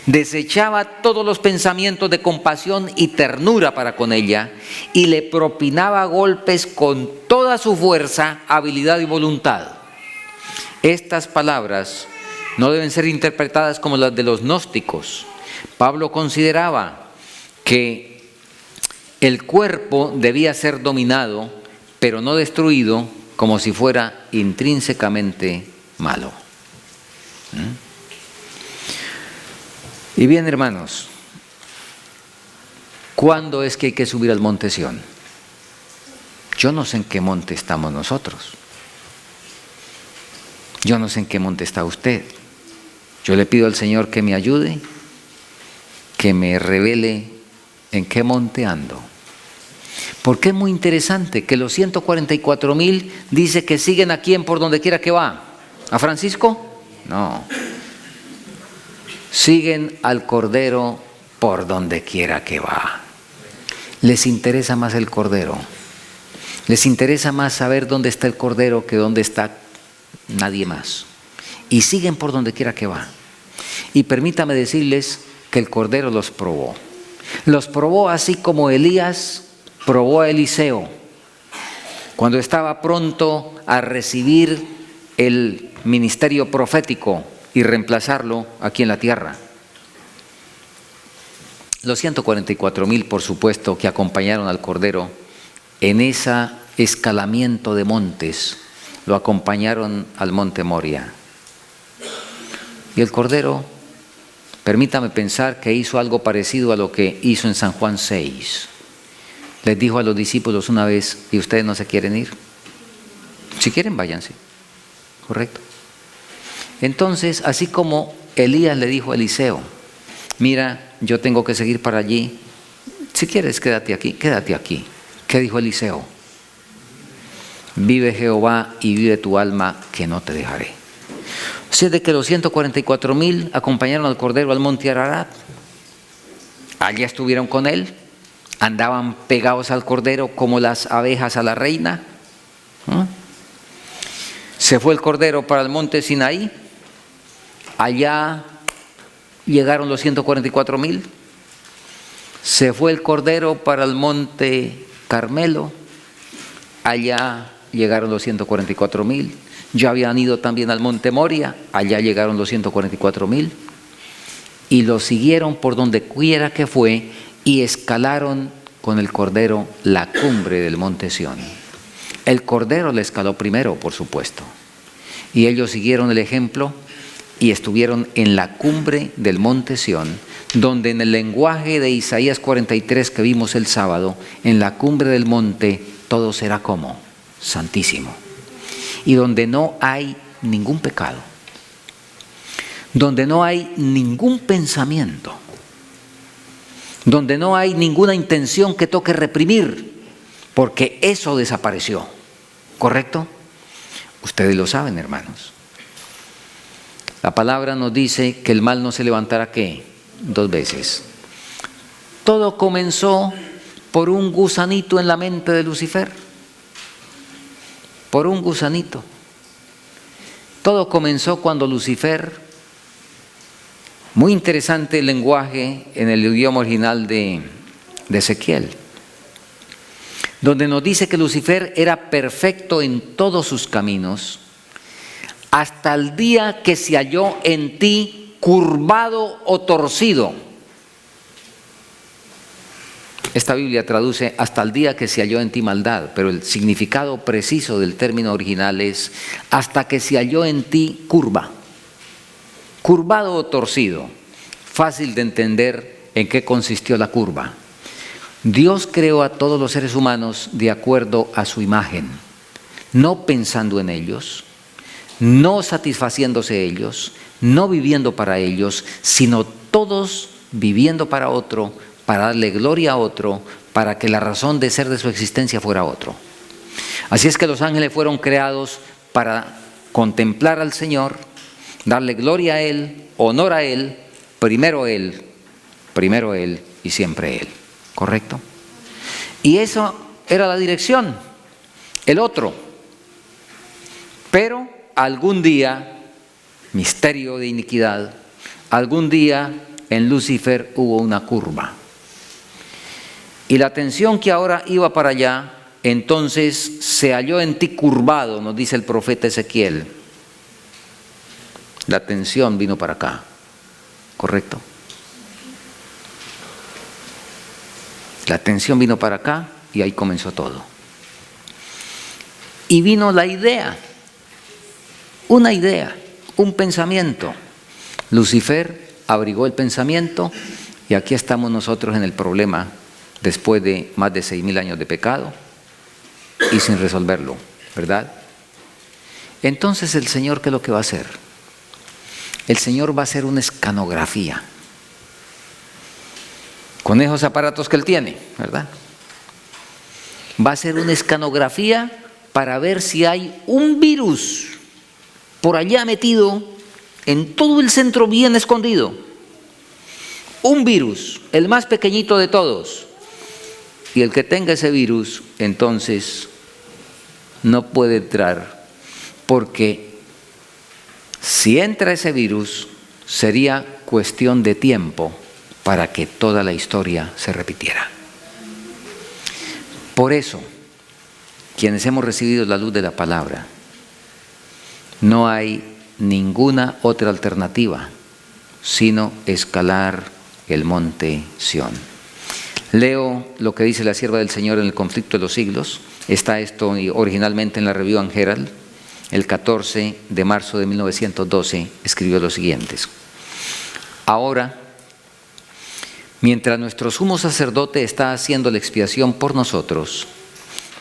Desechaba todos los pensamientos de compasión y ternura para con ella y le propinaba golpes con toda su fuerza, habilidad y voluntad. Estas palabras no deben ser interpretadas como las de los gnósticos. Pablo consideraba que el cuerpo debía ser dominado, pero no destruido, como si fuera intrínsecamente malo. Y bien, hermanos, ¿cuándo es que hay que subir al monte Sión? Yo no sé en qué monte estamos nosotros. Yo no sé en qué monte está usted. Yo le pido al Señor que me ayude, que me revele en qué monte ando. Porque es muy interesante que los 144,000 dice que siguen a quién por donde quiera que va. ¿A Francisco? No. Siguen al Cordero por donde quiera que va. Les interesa más el Cordero. Les interesa más saber dónde está el Cordero que dónde está nadie más. Y siguen por donde quiera que va. Y permítame decirles que el Cordero los probó. Los probó así como Elías probó a Eliseo cuando estaba pronto a recibir el ministerio profético y reemplazarlo aquí en la tierra. Los 144,000, por supuesto, que acompañaron al Cordero en ese escalamiento de montes, lo acompañaron al monte Moria. Y el Cordero, permítame pensar que hizo algo parecido a lo que hizo en San Juan 6. Les dijo a los discípulos una vez: ¿y ustedes no se quieren ir? Si quieren, váyanse. ¿Correcto? Entonces, así como Elías le dijo a Eliseo: mira, yo tengo que seguir para allí, si quieres quédate aquí, quédate aquí. ¿Qué dijo Eliseo? Vive Jehová y vive tu alma, que no te dejaré. O sea, de que los 144,000 acompañaron al Cordero al monte Ararat. Allí estuvieron con él, andaban pegados al Cordero como las abejas a la reina. Se fue el Cordero para el monte Sinaí. Allá llegaron los 144,000. Se fue el Cordero para el monte Carmelo. Allá llegaron los 144,000. Ya habían ido también al monte Moria. Allá llegaron los 144,000. Y lo siguieron por donde quiera que fue y escalaron con el Cordero la cumbre del monte Sión. El Cordero le escaló primero, por supuesto. Y ellos siguieron el ejemplo y estuvieron en la cumbre del monte Sión, donde en el lenguaje de Isaías 43 que vimos el sábado, en la cumbre del monte todo será como santísimo. Y donde no hay ningún pecado, donde no hay ningún pensamiento, donde no hay ninguna intención que toque reprimir, porque eso desapareció. ¿Correcto? Ustedes lo saben, hermanos. La palabra nos dice que el mal no se levantará, ¿qué? 2 veces. Todo comenzó por un gusanito en la mente de Lucifer. Por un gusanito. Todo comenzó cuando Lucifer, muy interesante el lenguaje en el idioma original de Ezequiel, donde nos dice que Lucifer era perfecto en todos sus caminos, hasta el día que se halló en ti curvado o torcido. Esta Biblia traduce hasta el día que se halló en ti maldad, pero el significado preciso del término original es hasta que se halló en ti curva. Curvado o torcido. Fácil de entender en qué consistió la curva. Dios creó a todos los seres humanos de acuerdo a su imagen, no pensando en ellos, no satisfaciéndose ellos, no viviendo para ellos, sino todos viviendo para otro, para darle gloria a otro, para que la razón de ser de su existencia fuera otro. Así es que los ángeles fueron creados para contemplar al Señor, darle gloria a Él, honor a Él, primero Él y siempre Él. ¿Correcto? Y eso era la dirección, el otro. Pero algún día, misterio de iniquidad, algún día en Lucifer hubo una curva. Y la atención que ahora iba para allá, entonces se halló en ti curvado, nos dice el profeta Ezequiel. La atención vino para acá, ¿correcto? La atención vino para acá y ahí comenzó todo. Y vino la idea, una idea, un pensamiento. Lucifer abrigó el pensamiento y aquí estamos nosotros en el problema después de más de 6.000 años de pecado y sin resolverlo, ¿verdad? Entonces el Señor, ¿qué es lo que va a hacer? El Señor va a hacer una escanografía con esos aparatos que Él tiene, ¿verdad? Va a hacer una escanografía para ver si hay un virus por allá metido en todo el centro bien escondido. Un virus, el más pequeñito de todos. Y el que tenga ese virus, entonces no puede entrar, porque si entra ese virus, sería cuestión de tiempo para que toda la historia se repitiera. Por eso, quienes hemos recibido la luz de la palabra, no hay ninguna otra alternativa sino escalar el monte Sión. Leo lo que dice la sierva del Señor en el conflicto de los siglos. Está esto originalmente en la Review and Herald. El 14 de marzo de 1912 escribió lo siguiente: ahora, mientras nuestro sumo sacerdote está haciendo la expiación por nosotros,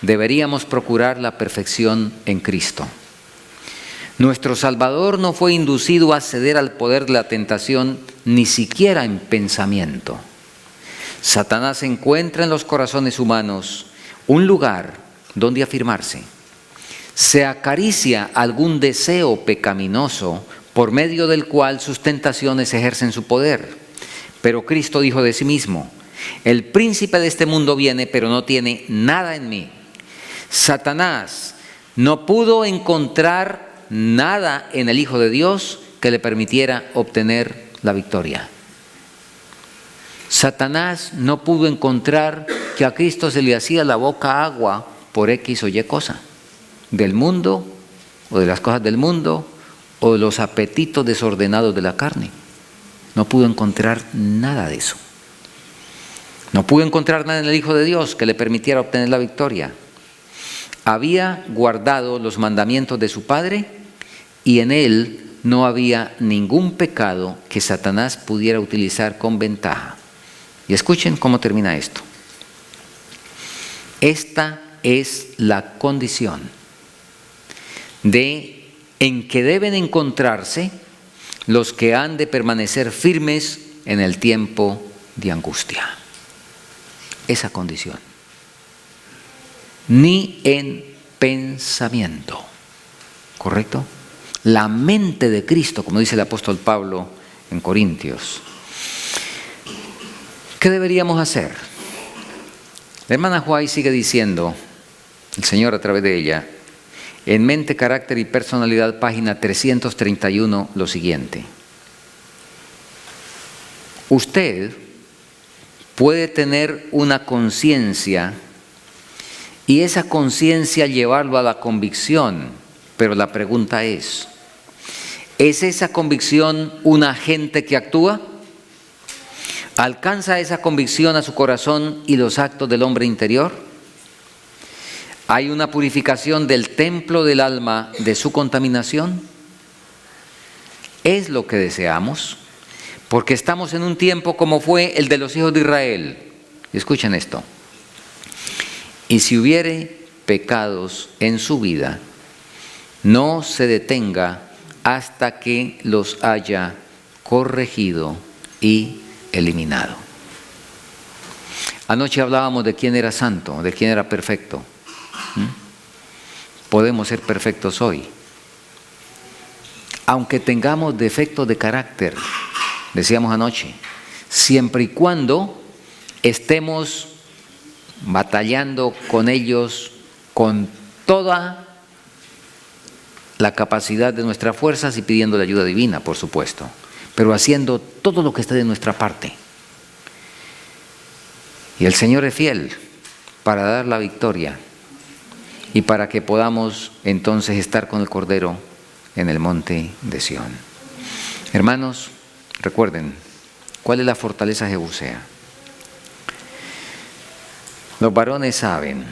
deberíamos procurar la perfección en Cristo. Nuestro Salvador no fue inducido a ceder al poder de la tentación ni siquiera en pensamiento. Satanás encuentra en los corazones humanos un lugar donde afirmarse. Se acaricia algún deseo pecaminoso por medio del cual sus tentaciones ejercen su poder. Pero Cristo dijo de sí mismo: el príncipe de este mundo viene, pero no tiene nada en mí. Satanás no pudo encontrar nada en el Hijo de Dios que le permitiera obtener la victoria. Satanás no pudo encontrar que a Cristo se le hacía la boca agua por X o Y cosa, del mundo o de las cosas del mundo o de los apetitos desordenados de la carne. No pudo encontrar nada de eso. No pudo encontrar nada en el Hijo de Dios que le permitiera obtener la victoria. Había guardado los mandamientos de su Padre y en él no había ningún pecado que Satanás pudiera utilizar con ventaja. Y escuchen cómo termina esto. Esta es la condición en que deben encontrarse los que han de permanecer firmes en el tiempo de angustia. Esa condición. Ni en pensamiento. ¿Correcto? La mente de Cristo, como dice el apóstol Pablo en Corintios. ¿Qué deberíamos hacer? La hermana White sigue diciendo, el Señor a través de ella, en Mente, Carácter y Personalidad, página 331, lo siguiente: usted puede tener una conciencia y esa conciencia llevarlo a la convicción, pero la pregunta ¿es esa convicción un agente que actúa? ¿Alcanza esa convicción a su corazón y los actos del hombre interior? ¿Hay una purificación del templo del alma de su contaminación? ¿Es lo que deseamos? Porque estamos en un tiempo como fue el de los hijos de Israel. Escuchen esto. Y si hubiere pecados en su vida, no se detenga hasta que los haya corregido y eliminado. Anoche hablábamos de quién era santo, de quién era perfecto. Podemos ser perfectos hoy, aunque tengamos defectos de carácter, decíamos anoche, siempre y cuando estemos batallando con ellos con toda la capacidad de nuestras fuerzas y pidiendo la ayuda divina, por supuesto. pero haciendo todo lo que esté de nuestra parte. Y el Señor es fiel para dar la victoria y para que podamos entonces estar con el Cordero en el monte de Sión. Hermanos, recuerden, ¿cuál es la fortaleza jebusea? Los varones saben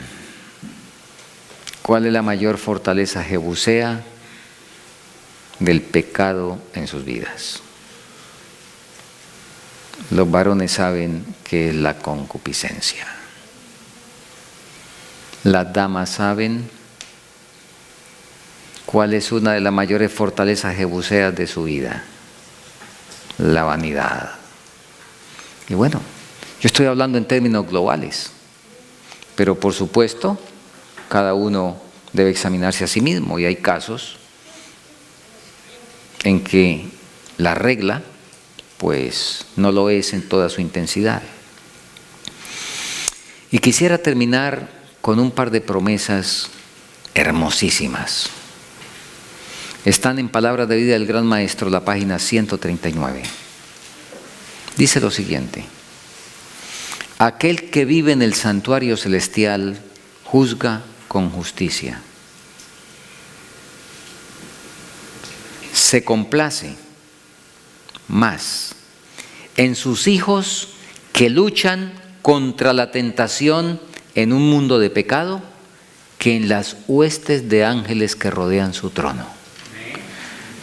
cuál es la mayor fortaleza jebusea del pecado en sus vidas. Los varones saben que es la concupiscencia. Las damas saben cuál es una de las mayores fortalezas jebuseas de su vida: la vanidad. Y bueno, yo estoy hablando en términos globales, pero por supuesto, cada uno debe examinarse a sí mismo, y hay casos en que la regla pues no lo es en toda su intensidad. Y quisiera terminar con un par de promesas hermosísimas. Están en Palabras de Vida del Gran Maestro, la página 139. Dice lo siguiente: aquel que vive en el santuario celestial juzga con justicia. Se complace más en sus hijos que luchan contra la tentación en un mundo de pecado que en las huestes de ángeles que rodean su trono.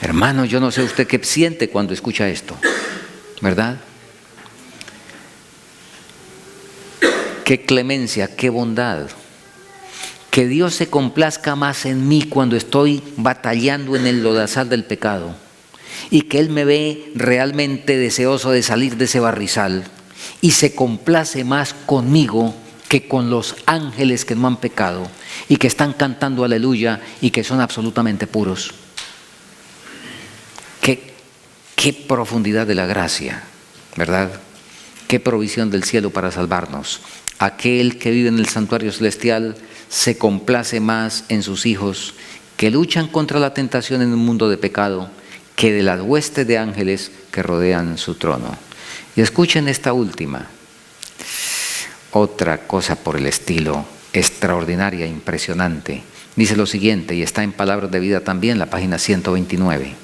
Hermano, yo no sé usted qué siente cuando escucha esto, ¿verdad? Qué clemencia, qué bondad. Que Dios se complazca más en mí cuando estoy batallando en el lodazal del pecado, y que Él me ve realmente deseoso de salir de ese barrizal y se complace más conmigo que con los ángeles que no han pecado y que están cantando aleluya y que son absolutamente puros. Qué profundidad de la gracia, ¿verdad? Qué provisión del cielo para salvarnos. Aquel que vive en el santuario celestial se complace más en sus hijos que luchan contra la tentación en un mundo de pecado que de las huestes de ángeles que rodean su trono. Y escuchen esta última, otra cosa por el estilo, extraordinaria, impresionante. Dice lo siguiente, y está en Palabras de Vida también, la página 129.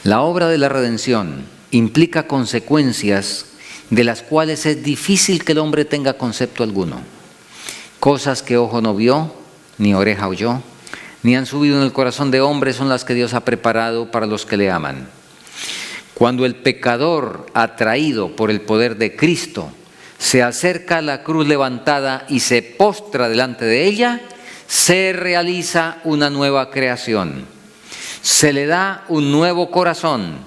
La obra de la redención implica consecuencias de las cuales es difícil que el hombre tenga concepto alguno. Cosas que ojo no vio, ni oreja oyó, ni han subido en el corazón de hombre son las que Dios ha preparado para los que le aman. Cuando el pecador, atraído por el poder de Cristo, se acerca a la cruz levantada y se postra delante de ella, se realiza una nueva creación. Se le da un nuevo corazón.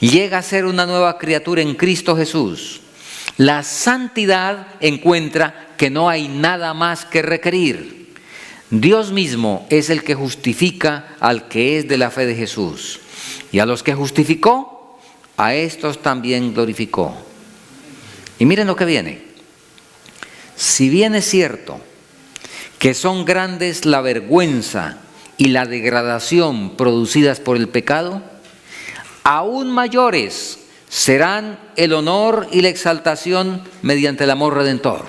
Llega a ser una nueva criatura en Cristo Jesús. La santidad encuentra que no hay nada más que requerir. Dios mismo es el que justifica al que es de la fe de Jesús. Y a los que justificó, a estos también glorificó. Y miren lo que viene. Si bien es cierto que son grandes la vergüenza y la degradación producidas por el pecado, aún mayores serán el honor y la exaltación mediante el amor redentor.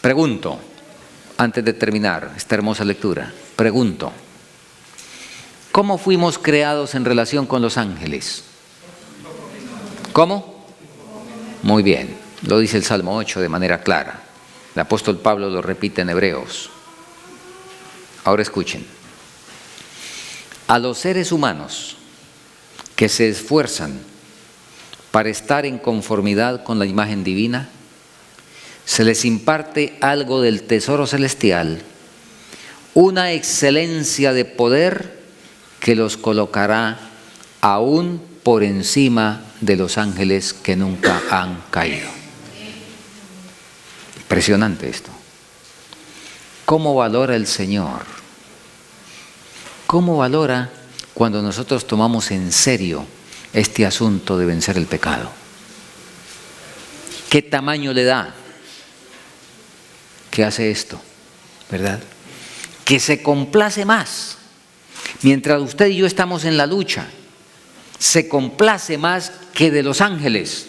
Pregunto, antes de terminar esta hermosa lectura, pregunto, ¿cómo fuimos creados en relación con los ángeles? ¿Cómo? Muy bien, lo dice el Salmo 8 de manera clara. El apóstol Pablo lo repite en Hebreos. Ahora escuchen. A los seres humanos que se esfuerzan para estar en conformidad con la imagen divina, se les imparte algo del tesoro celestial, una excelencia de poder que los colocará aún por encima de los ángeles que nunca han caído. Impresionante esto. ¿Cómo valora el Señor? ¿Cómo valora cuando nosotros tomamos en serio este asunto de vencer el pecado? ¿Qué tamaño le da? ¿Qué hace esto? ¿Verdad? Que se complace más. Mientras usted y yo estamos en la lucha, se complace más que de los ángeles.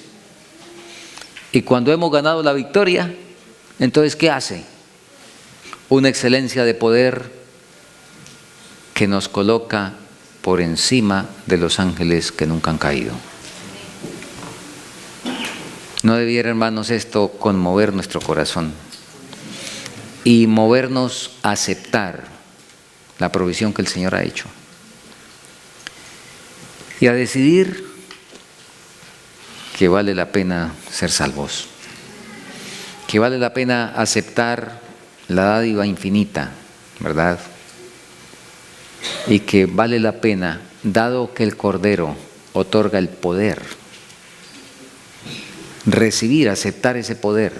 Y cuando hemos ganado la victoria, entonces ¿qué hace? Una excelencia de poder que nos coloca por encima de los ángeles que nunca han caído. ¿No debiera, hermanos, esto conmover nuestro corazón y movernos a aceptar la provisión que el Señor ha hecho y a decidir que vale la pena ser salvos, que vale la pena aceptar la dádiva infinita, ¿verdad? Y que vale la pena, dado que el Cordero otorga el poder, recibir, aceptar ese poder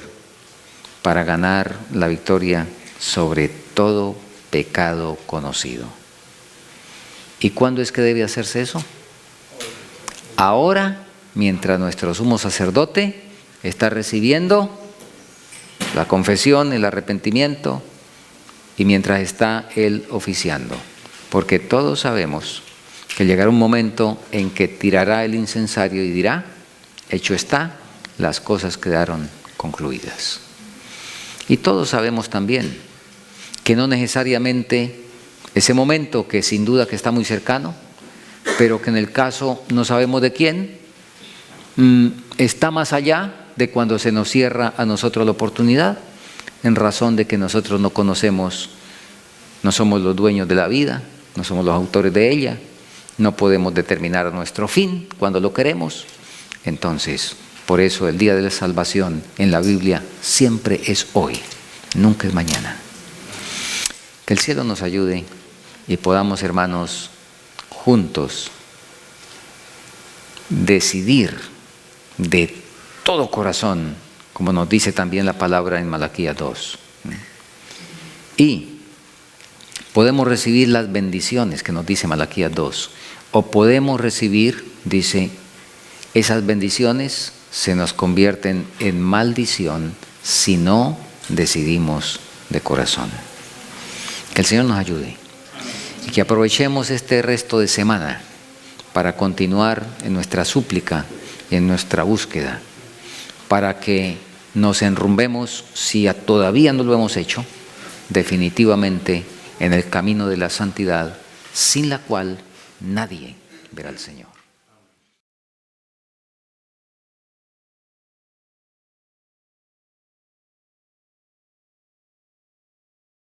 para ganar la victoria sobre todo pecado conocido. ¿Y cuándo es que debe hacerse eso? Ahora, mientras nuestro sumo sacerdote está recibiendo la confesión, el arrepentimiento, y mientras está él oficiando. Porque todos sabemos que llegará un momento en que tirará el incensario y dirá: hecho está, las cosas quedaron concluidas. Y todos sabemos también que no necesariamente ese momento, que sin duda que está muy cercano, pero que en el caso no sabemos de quién, está más allá de cuando se nos cierra a nosotros la oportunidad, en razón de que nosotros no conocemos, no somos los dueños de la vida, no somos los autores de ella, no podemos determinar nuestro fin cuando lo queremos. Entonces, por eso el día de la salvación en la Biblia siempre es hoy, nunca es mañana. Que el cielo nos ayude y podamos, hermanos, juntos decidir de todo corazón, como nos dice también la palabra en Malaquías 2. Y podemos recibir las bendiciones que nos dice Malaquías 2, o podemos recibir, dice, esas bendiciones se nos convierten en maldición si no decidimos de corazón. Que el Señor nos ayude y que aprovechemos este resto de semana para continuar en nuestra súplica y en nuestra búsqueda, para que nos enrumbemos, si todavía no lo hemos hecho, definitivamente en el camino de la santidad, sin la cual nadie verá al Señor.